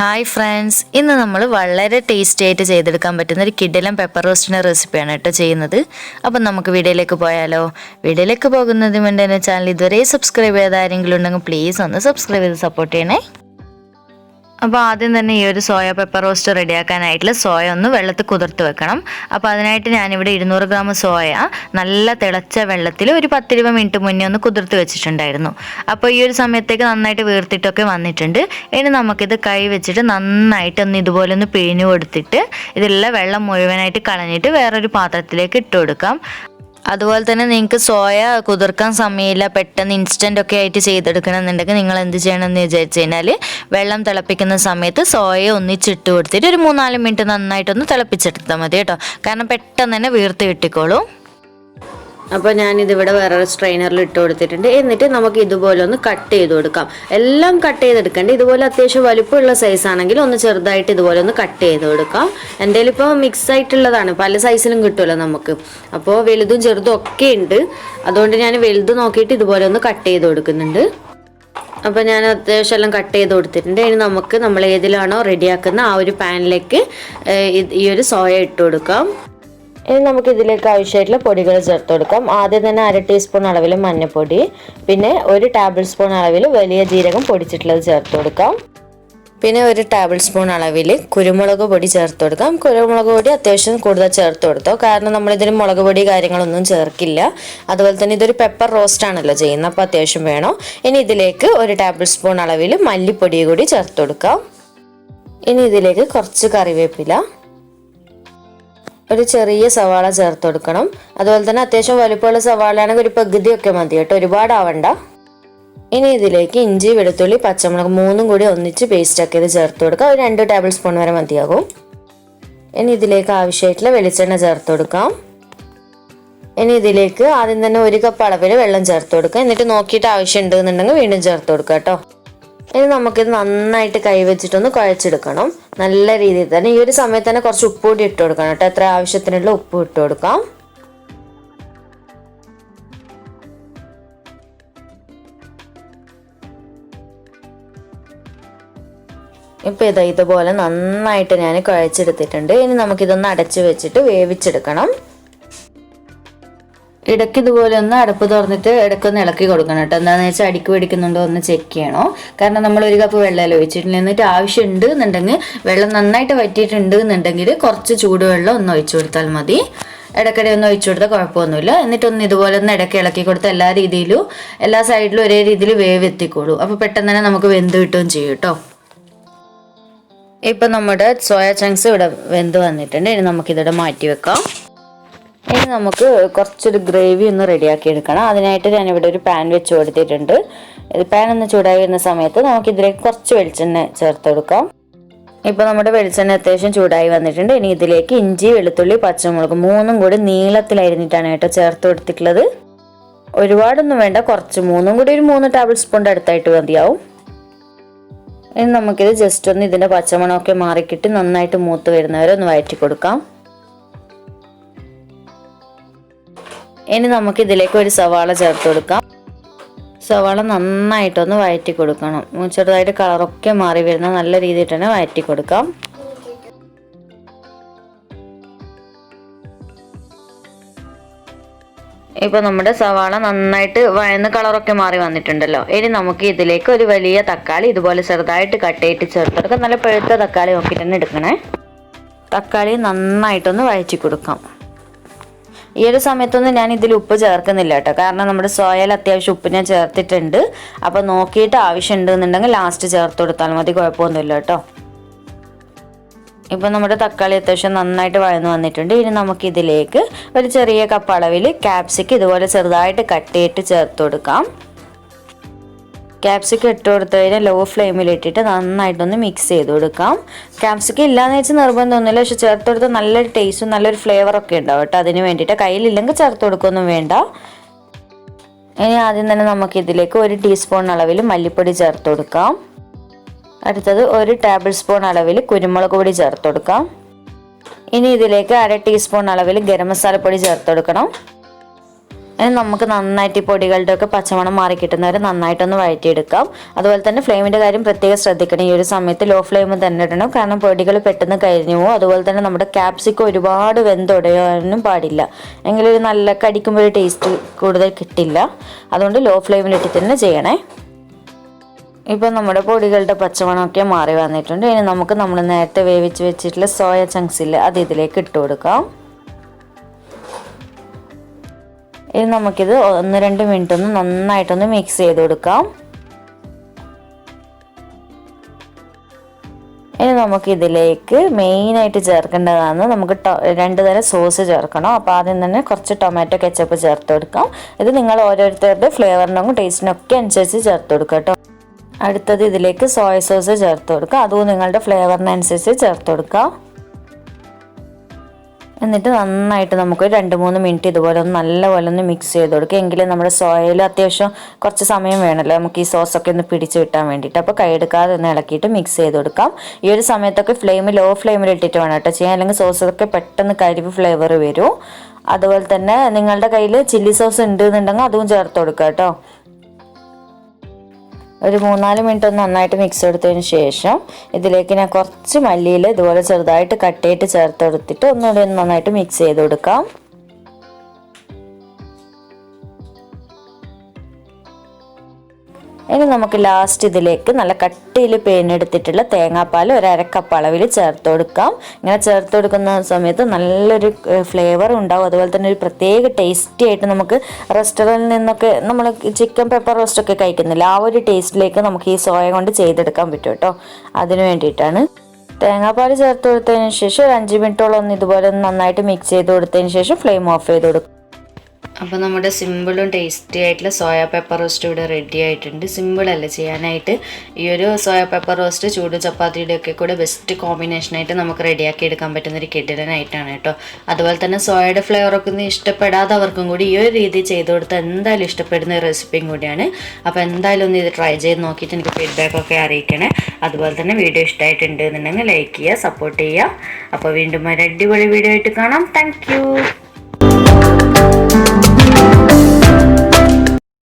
Hi friends, ഇന്ന് നമ്മൾ വളരെ ടേസ്റ്റി ആയിട്ട് ചെയ്തെടുക്കാൻ പറ്റുന്ന ഒരു കിടിലൻ പെപ്പർ റോസ്റ്റിൻ്റെ റെസിപ്പിയാണ് കേട്ടോ ചെയ്യുന്നത്. അപ്പം നമുക്ക് വീഡിയോയിലേക്ക് പോയാലോ? വീഡിയോയിലേക്ക് പോകുന്നതിന് മുന്നേ എൻ്റെ ചാനൽ ഇതുവരെ സബ്സ്ക്രൈബ് ചെയ്ത ആരെങ്കിലും ഉണ്ടെങ്കിൽ പ്ലീസ് ഒന്ന് സബ്സ്ക്രൈബ് ചെയ്ത് സപ്പോർട്ട് ചെയ്യണേ. അപ്പോൾ ആദ്യം തന്നെ ഈ ഒരു സോയ പെപ്പർ റോസ്റ്റ് റെഡിയാക്കാനായിട്ടുള്ള സോയ ഒന്ന് വെള്ളത്തിൽ കുതിർത്ത് വെക്കണം. അപ്പോൾ അതിനായിട്ട് ഞാനിവിടെ 200 ഗ്രാം സോയ നല്ല തിളച്ച വെള്ളത്തിൽ ഒരു 10-20 മിനിറ്റ് മുന്നേ ഒന്ന് കുതിർത്ത് വെച്ചിട്ടുണ്ടായിരുന്നു. അപ്പോൾ ഈ ഒരു സമയത്തേക്ക് നന്നായിട്ട് വീർത്തിട്ടൊക്കെ വന്നിട്ടുണ്ട്. ഇനി നമുക്കിത് കൈ വെച്ചിട്ട് നന്നായിട്ട് ഒന്ന് ഇതുപോലെ ഒന്ന് പിഴിഞ്ഞു കൊടുത്തിട്ട് ഇതെല്ലാം വെള്ളം മുഴുവനായിട്ട് കളഞ്ഞിട്ട് വേറൊരു പാത്രത്തിലേക്ക് ഇട്ട് കൊടുക്കാം. അതുപോലെ തന്നെ നിങ്ങൾക്ക് സോയ കുതിർക്കാൻ സമയമില്ല, പെട്ടെന്ന് ഇൻസ്റ്റൻ്റ് ഒക്കെ ആയിട്ട് ചെയ്തെടുക്കണമെന്നുണ്ടെങ്കിൽ നിങ്ങൾ എന്ത് ചെയ്യണമെന്ന് വിചാരിച്ചു കഴിഞ്ഞാൽ വെള്ളം തിളപ്പിക്കുന്ന സമയത്ത് സോയ ഒന്നിച്ചിട്ട് കൊടുത്തിട്ട് ഒരു 3-4 മിനിറ്റ് നന്നായിട്ടൊന്ന് തിളപ്പിച്ചെടുത്താൽ മതി കേട്ടോ. കാരണം പെട്ടെന്ന് തന്നെ വീർത്ത് കിട്ടിക്കോളും. അപ്പോൾ ഞാനിതിവിടെ വേറൊരു സ്ട്രെയിനറിൽ ഇട്ട് കൊടുത്തിട്ടുണ്ട്. എന്നിട്ട് നമുക്ക് ഇതുപോലെ ഒന്ന് കട്ട് ചെയ്ത് കൊടുക്കാം. എല്ലാം കട്ട് ചെയ്തെടുക്കേണ്ട. ഇതുപോലെ അത്യാവശ്യം വലുപ്പമുള്ള സൈസ് ആണെങ്കിൽ ഒന്ന് ചെറുതായിട്ട് ഇതുപോലെ ഒന്ന് കട്ട് ചെയ്ത് കൊടുക്കാം. എൻ്റെ ഇപ്പോൾ മിക്സ് ആയിട്ടുള്ളതാണ്, പല സൈസിലും കിട്ടുമല്ലോ നമുക്ക്. അപ്പോൾ വലുതും ചെറുതും ഒക്കെ ഉണ്ട്. അതുകൊണ്ട് ഞാൻ വലുത് നോക്കിയിട്ട് ഇതുപോലെ ഒന്ന് കട്ട് ചെയ്ത് കൊടുക്കുന്നുണ്ട്. അപ്പോൾ ഞാൻ അത്യാവശ്യം എല്ലാം കട്ട് ചെയ്ത് കൊടുത്തിട്ടുണ്ട്. ഇനി നമുക്ക് നമ്മൾ ഏതിലാണോ റെഡിയാക്കുന്ന ആ ഒരു പാനിലേക്ക് ഈ ഒരു സോയ ഇട്ട് കൊടുക്കാം. ഇനി നമുക്ക് ഇതിലേക്ക് ആവശ്യമായിട്ടുള്ള പൊടികൾ ചേർത്ത് കൊടുക്കാം. ആദ്യം തന്നെ 1/2 ടീസ്പൂൺ അളവിൽ മഞ്ഞൾപ്പൊടി, പിന്നെ 1 ടേബിൾ സ്പൂൺ അളവിൽ വലിയ ജീരകം പൊടിച്ചിട്ടുള്ളത് ചേർത്ത് കൊടുക്കാം. പിന്നെ 1 ടേബിൾ സ്പൂൺ അളവിൽ കുരുമുളക് പൊടി ചേർത്ത് കൊടുക്കാം. കുരുമുളക് പൊടി അത്യാവശ്യം കൂടുതൽ ചേർത്ത് കൊടുത്തോ, കാരണം നമ്മളിതിന് മുളക് പൊടി കാര്യങ്ങളൊന്നും ചേർക്കില്ല. അതുപോലെ തന്നെ ഇതൊരു പെപ്പർ റോസ്റ്റ് ആണല്ലോ ചെയ്യുന്നത്, അപ്പോൾ അത്യാവശ്യം വേണം. ഇനി ഇതിലേക്ക് 1 ടേബിൾ സ്പൂൺ അളവിൽ മല്ലിപ്പൊടി കൂടി ചേർത്ത് കൊടുക്കാം. ഇനി ഇതിലേക്ക് കുറച്ച് കറിവേപ്പില, ഒരു ചെറിയ സവാള ചേർത്ത് കൊടുക്കണം. അതുപോലെ തന്നെ അത്യാവശ്യം വലുപ്പമുള്ള സവാളയാണെങ്കിൽ ഒരു പകുതിയൊക്കെ മതി കേട്ടോ, ഒരുപാടാവണ്ട. ഇനി ഇതിലേക്ക് ഇഞ്ചി, വെളുത്തുള്ളി, പച്ചമുളക് 3 കൂടി ഒന്നിച്ച് പേസ്റ്റ് ആക്കിയത് ചേർത്ത് കൊടുക്കാം. ഒരു 2 ടേബിൾ സ്പൂൺ വരെ മതിയാകും. ഇനി ഇതിലേക്ക് ആവശ്യമായിട്ടുള്ള വെളിച്ചെണ്ണ ചേർത്ത് കൊടുക്കാം. ഇനി ഇതിലേക്ക് ആദ്യം തന്നെ 1 കപ്പ് അളവിൽ വെള്ളം ചേർത്ത് കൊടുക്കാം. എന്നിട്ട് നോക്കിയിട്ട് ആവശ്യം ഉണ്ടെന്നുണ്ടെങ്കിൽ വീണ്ടും ചേർത്ത് കൊടുക്കാം കേട്ടോ. ഇനി നമുക്കിത് നന്നായിട്ട് കൈവച്ചിട്ടൊന്ന് കുഴച്ചെടുക്കണം. നല്ല രീതിയിൽ തന്നെ ഈ ഒരു സമയത്ത് തന്നെ കുറച്ച് ഉപ്പ് കൂടി ഇട്ട് കൊടുക്കണം കേട്ടോ. എത്ര ആവശ്യത്തിനുള്ള ഉപ്പ് ഇട്ട് കൊടുക്കാം. ഇപ്പം ഇതുപോലെ നന്നായിട്ട് ഞാൻ കുഴച്ചെടുത്തിട്ടുണ്ട്. ഇനി നമുക്കിതൊന്ന് അടച്ചു വെച്ചിട്ട് വേവിച്ചെടുക്കണം. ഇടയ്ക്ക് ഇതുപോലെ ഒന്ന് അടുപ്പ് തുറന്നിട്ട് ഇടയ്ക്കൊന്ന് ഇളക്കി കൊടുക്കണം കേട്ടോ. എന്താണെന്ന് വെച്ചാൽ അടിക്ക് പിടിക്കുന്നുണ്ടോ ഒന്ന് ചെക്ക് ചെയ്യണോ. കാരണം നമ്മൾ 1 കപ്പ് വെള്ളം ഒഴിച്ചിട്ടില്ല. എന്നിട്ട് ആവശ്യമുണ്ട് എന്നുണ്ടെങ്കിൽ വെള്ളം നന്നായിട്ട് വറ്റിയിട്ടുണ്ട് എന്നുണ്ടെങ്കിൽ കുറച്ച് ചൂടുവെള്ളം ഒന്ന് ഒഴിച്ചു കൊടുത്താൽ മതി. ഇടയ്ക്കിടെ ഒന്ന് ഒഴിച്ചു കൊടുത്താൽ കുഴപ്പമൊന്നുമില്ല. എന്നിട്ടൊന്ന് ഇതുപോലെ ഒന്ന് ഇടയ്ക്ക് ഇളക്കി കൊടുത്താൽ എല്ലാ സൈഡിലും ഒരേ രീതിയിൽ വേവ് എത്തിക്കോളൂ. അപ്പോൾ പെട്ടെന്ന് തന്നെ നമുക്ക് വെന്ത് കിട്ടുകയും ചെയ്യും കേട്ടോ. ഇപ്പം നമ്മുടെ സോയ ചങ്ക്സ് ഇവിടെ വെന്ത് വന്നിട്ടുണ്ട്. ഇനി നമുക്കിതിവിടെ മാറ്റി വെക്കാം. ഇനി നമുക്ക് കുറച്ചൊരു ഗ്രേവി ഒന്ന് റെഡിയാക്കി എടുക്കണം. അതിനായിട്ട് ഞാനിവിടെ ഒരു പാൻ വെച്ച് കൊടുത്തിട്ടുണ്ട്. പാൻ ഒന്ന് ചൂടായി വരുന്ന സമയത്ത് നമുക്കിതിലേക്ക് കുറച്ച് വെളിച്ചെണ്ണ ചേർത്ത് കൊടുക്കാം. ഇപ്പോൾ നമ്മുടെ വെളിച്ചെണ്ണ അത്യാവശ്യം ചൂടായി വന്നിട്ടുണ്ട്. ഇനി ഇതിലേക്ക് ഇഞ്ചി, വെളുത്തുള്ളി, പച്ചമുളക് 3 കൂടി നീളത്തിലരിഞ്ഞിട്ടാണ് കേട്ടോ ചേർത്ത് കൊടുത്തിട്ടുള്ളത്. ഒരുപാടൊന്നും വേണ്ട, കുറച്ച് 3 കൂടി ഒരു 3 ടേബിൾ സ്പൂണിൻ്റെ അടുത്തായിട്ട് മതിയാവും. ഇനി നമുക്കിത് ജസ്റ്റ് ഒന്ന് ഇതിൻ്റെ പച്ചമണമൊക്കെ മാറിക്കിട്ട് nanayitte മൂത്ത് വരുന്നവരെ ഒന്ന് വഴറ്റി കൊടുക്കാം. ഇനി നമുക്ക് ഇതിലേക്ക് ഒരു സവാള ചേർത്ത് കൊടുക്കാം. സവാള നന്നായിട്ടൊന്ന് വഴറ്റി കൊടുക്കണം. ചെറുതായിട്ട് കളറൊക്കെ മാറി വരുന്ന നല്ല രീതിയിൽ തന്നെ വഴറ്റി കൊടുക്കാം. ഇപ്പോൾ നമ്മുടെ സവാള നന്നായിട്ട് വഴന്ന് കളറൊക്കെ മാറി വന്നിട്ടുണ്ടല്ലോ. ഇനി നമുക്ക് ഇതിലേക്ക് ഒരു വലിയ തക്കാളി ഇതുപോലെ ചെറുതായിട്ട് കട്ട് ചെയ്തിട്ട് ചേർത്ത് കൊടുക്കാം. നല്ല പഴുത്ത തക്കാളി നോക്കിയിട്ട് തന്നെ എടുക്കണേ. തക്കാളി നന്നായിട്ടൊന്ന് വഴറ്റി കൊടുക്കാം. ഈ ഒരു സമയത്തൊന്നും ഞാൻ ഇതിൽ ഉപ്പ് ചേർക്കുന്നില്ല കേട്ടോ, കാരണം നമ്മുടെ സോയയിൽ അത്യാവശ്യം ഉപ്പ് ഞാൻ ചേർത്തിട്ടുണ്ട്. അപ്പോൾ നോക്കിയിട്ട് ആവശ്യമുണ്ട് എന്നുണ്ടെങ്കിൽ ലാസ്റ്റ് ചേർത്ത് കൊടുത്താൽ മതി, കുഴപ്പമൊന്നുമില്ല കേട്ടോ. ഇപ്പോൾ നമ്മുടെ തക്കാളി അത്യാവശ്യം നന്നായിട്ട് വഴന്നു വന്നിട്ടുണ്ട്. ഇനി നമുക്കിതിലേക്ക് ഒരു ചെറിയ കപ്പ് അളവിൽ ക്യാപ്സിക്കം ഇതുപോലെ ചെറുതായിട്ട് കട്ട് ചെയ്തിട്ട് ചേർത്ത് കൊടുക്കാം. ക്യാപ്സിക്കം ഇട്ട് കൊടുത്തു കഴിഞ്ഞാൽ ലോ ഫ്ലെയിമിൽ ഇട്ടിട്ട് നന്നായിട്ടൊന്ന് മിക്സ് ചെയ്ത് കൊടുക്കാം. ക്യാപ്സിക്കം ഇല്ലാന്ന് വെച്ചാൽ നിർബന്ധമൊന്നുമില്ല, പക്ഷെ ചേർത്ത് കൊടുത്താൽ നല്ലൊരു ടേസ്റ്റും നല്ലൊരു ഫ്ലേവറൊക്കെ ഉണ്ടാവും കേട്ടോ. അതിന് വേണ്ടിയിട്ട് കയ്യിലില്ലെങ്കിൽ ചേർത്ത് കൊടുക്കുകയൊന്നും വേണ്ട. ഇനി ആദ്യം തന്നെ നമുക്കിതിലേക്ക് 1 ടീസ്പൂൺ അളവിൽ മല്ലിപ്പൊടി ചേർത്ത് കൊടുക്കാം. അടുത്തത് 1 ടേബിൾ സ്പൂൺ അളവിൽ കുരുമുളക് പൊടി ചേർത്ത് കൊടുക്കാം. ഇനി ഇതിലേക്ക് 1/2 ടീസ്പൂൺ അളവിൽ ഗരം മസാല പൊടി ചേർത്ത് കൊടുക്കണം. ഇനി നമുക്ക് നന്നായിട്ട് ഈ പൊടികളുടെയൊക്കെ പച്ചമണം മാറി കിട്ടുന്നവരെ നന്നായിട്ടൊന്ന് വഴറ്റിയെടുക്കാം. അതുപോലെ തന്നെ ഫ്ലെയിമിൻ്റെ കാര്യം പ്രത്യേകം ശ്രദ്ധിക്കണം. ഈ ഒരു സമയത്ത് ലോ ഫ്ലെയിമിൽ തന്നെ ഇടണം, കാരണം പൊടികൾ പെട്ടെന്ന് കരിഞ്ഞു പോകും. അതുപോലെ തന്നെ നമ്മുടെ ക്യാപ്സിക്കം ഒരുപാട് വെന്തുടയാനും പാടില്ല, എങ്കിലൊരു നല്ല കടിക്കുമ്പോൾ ഒരു ടേസ്റ്റ് കൂടുതൽ കിട്ടില്ല. അതുകൊണ്ട് ലോ ഫ്ലെയിമിലിട്ടിട്ട് തന്നെ ചെയ്യണേ. ഇപ്പോൾ നമ്മുടെ പൊടികളുടെ പച്ചമണമൊക്കെ മാറി വന്നിട്ടുണ്ട്. ഇനി നമുക്ക് നമ്മൾ നേരത്തെ വേവിച്ച് വെച്ചിട്ടുള്ള സോയ ചങ്ക്സ് ഇല്ലേ, അത് ഇതിലേക്ക് ഇട്ട് കൊടുക്കാം. ഇനി നമുക്കിത് 1-2 മിനിറ്റ് ഒന്ന് നന്നായിട്ടൊന്ന് മിക്സ് ചെയ്ത് കൊടുക്കാം. ഇനി നമുക്കിതിലേക്ക് മെയിനായിട്ട് ചേർക്കേണ്ടതാണ്, നമുക്ക് 2 തരം സോസ് ചേർക്കണം. അപ്പോൾ ആദ്യം തന്നെ കുറച്ച് ടൊമാറ്റോ കെച്ചപ്പ് ചേർത്ത് കൊടുക്കാം. ഇത് നിങ്ങൾ ഓരോരുത്തരുടെ ഫ്ലേവറിനും ടേസ്റ്റിനും ഒക്കെ അനുസരിച്ച് ചേർത്ത് കൊടുക്കുക കേട്ടോ. അടുത്തത് ഇതിലേക്ക് സോയ സോസ് ചേർത്ത് കൊടുക്കുക. അതും നിങ്ങളുടെ ഫ്ലേവറിനനുസരിച്ച് ചേർത്ത് കൊടുക്കുക. എന്നിട്ട് നന്നായിട്ട് നമുക്ക് 2-3 മിനിറ്റ് ഇതുപോലെ ഒന്ന് നല്ലപോലെ ഒന്ന് മിക്സ് ചെയ്ത് കൊടുക്കുക. എങ്കിലും നമ്മുടെ സോയയിൽ അത്യാവശ്യം കുറച്ച് സമയം വേണമല്ലോ നമുക്ക് ഈ സോസൊക്കെ ഒന്ന് പിടിച്ച് കിട്ടാൻ വേണ്ടിയിട്ട്. അപ്പോൾ കൈയെടുക്കാതെ ഒന്ന് ഇളക്കിയിട്ട് മിക്സ് ചെയ്ത് കൊടുക്കാം. ഈ ഒരു സമയത്തൊക്കെ ലോ ഫ്ലെയിമിൽ ഇട്ടിട്ട് വേണം കേട്ടോ ചെയ്യാൻ, അല്ലെങ്കിൽ സോസൊക്കെ പെട്ടെന്ന് കരിവ് ഫ്ലേവർ വരും. അതുപോലെ തന്നെ നിങ്ങളുടെ കയ്യിൽ ചില്ലി സോസ് ഉണ്ടെന്നുണ്ടെങ്കിൽ അതും ചേർത്ത് കൊടുക്കുക കേട്ടോ. ഒരു 3-4 മിനിറ്റ് ഒന്ന് നന്നായിട്ട് മിക്സ് എടുത്തതിന് ശേഷം ഇതിലേക്ക് ഞാൻ കുറച്ച് മല്ലിയില ഇതുപോലെ ചെറുതായിട്ട് കട്ട് ചെയ്തിട്ട് ചേർത്ത് കൊടുത്തിട്ട് ഒന്നുകൂടി നന്നായിട്ട് മിക്സ് ചെയ്ത് കൊടുക്കാം. ഇനി നമുക്ക് ലാസ്റ്റ് ഇതിലേക്ക് നല്ല കട്ടിയിൽ പിഴിഞ്ഞെടുത്തിട്ടുള്ള തേങ്ങാപ്പാൽ 1/2 കപ്പ് അളവിൽ ചേർത്ത് കൊടുക്കാം. ഇങ്ങനെ ചേർത്ത് കൊടുക്കുന്ന സമയത്ത് നല്ലൊരു ഫ്ലേവർ ഉണ്ടാവും. അതുപോലെ തന്നെ ഒരു പ്രത്യേക ടേസ്റ്റി ആയിട്ട് നമുക്ക് റെസ്റ്റോറൻറ്റിൽ നിന്നൊക്കെ നമ്മൾ ചിക്കൻ പെപ്പർ റോസ്റ്റൊക്കെ കഴിക്കുന്നില്ല, ആ ഒരു ടേസ്റ്റിലേക്ക് നമുക്ക് ഈ സോയ കൊണ്ട് ചെയ്തെടുക്കാൻ പറ്റും കേട്ടോ. അതിന് വേണ്ടിയിട്ടാണ് തേങ്ങാപ്പാൽ ചേർത്ത് കൊടുത്തതിന് ശേഷം ഒരു 5 മിനിറ്റോളം ഒന്ന് ഇതുപോലെ നന്നായിട്ട് മിക്സ് ചെയ്ത് കൊടുത്തതിന് ശേഷം ഫ്ലെയിം ഓഫ് ചെയ്ത് കൊടുക്കും. അപ്പോൾ നമ്മുടെ സിമ്പിളും ടേസ്റ്റി ആയിട്ടുള്ള സോയ പെപ്പർ റോസ്റ്റ് ഇവിടെ റെഡി ആയിട്ടുണ്ട്. സിമ്പിളല്ലേ ചെയ്യാനായിട്ട്. ഈ ഒരു സോയ പെപ്പർ റോസ്റ്റ് ചൂട് ചപ്പാത്തിയുടെ ഒക്കെ കൂടെ ബെസ്റ്റ് കോമ്പിനേഷനായിട്ട് നമുക്ക് റെഡിയാക്കി എടുക്കാൻ പറ്റുന്നൊരു കിടിലനായിട്ടാണ് കേട്ടോ. അതുപോലെ തന്നെ സോയയുടെ ഫ്ലേവറൊക്കെ ഒന്നും ഇഷ്ടപ്പെടാത്തവർക്കും കൂടി ഈ ഒരു രീതി ചെയ്ത് കൊടുത്താൽ എന്തായാലും ഇഷ്ടപ്പെടുന്ന റെസിപ്പിയും കൂടിയാണ്. അപ്പോൾ എന്തായാലും ഒന്ന് ഇത് ട്രൈ ചെയ്ത് നോക്കിയിട്ട് എനിക്ക് ഫീഡ്ബാക്കൊക്കെ അറിയിക്കണേ. അതുപോലെ തന്നെ വീഡിയോ ഇഷ്ടമായിട്ടുണ്ട് എന്നുണ്ടെങ്കിൽ ലൈക്ക് ചെയ്യുക, സപ്പോർട്ട് ചെയ്യുക. അപ്പോൾ വീണ്ടും ഒരു അടിപൊളി വീഡിയോ ആയിട്ട് കാണാം. താങ്ക്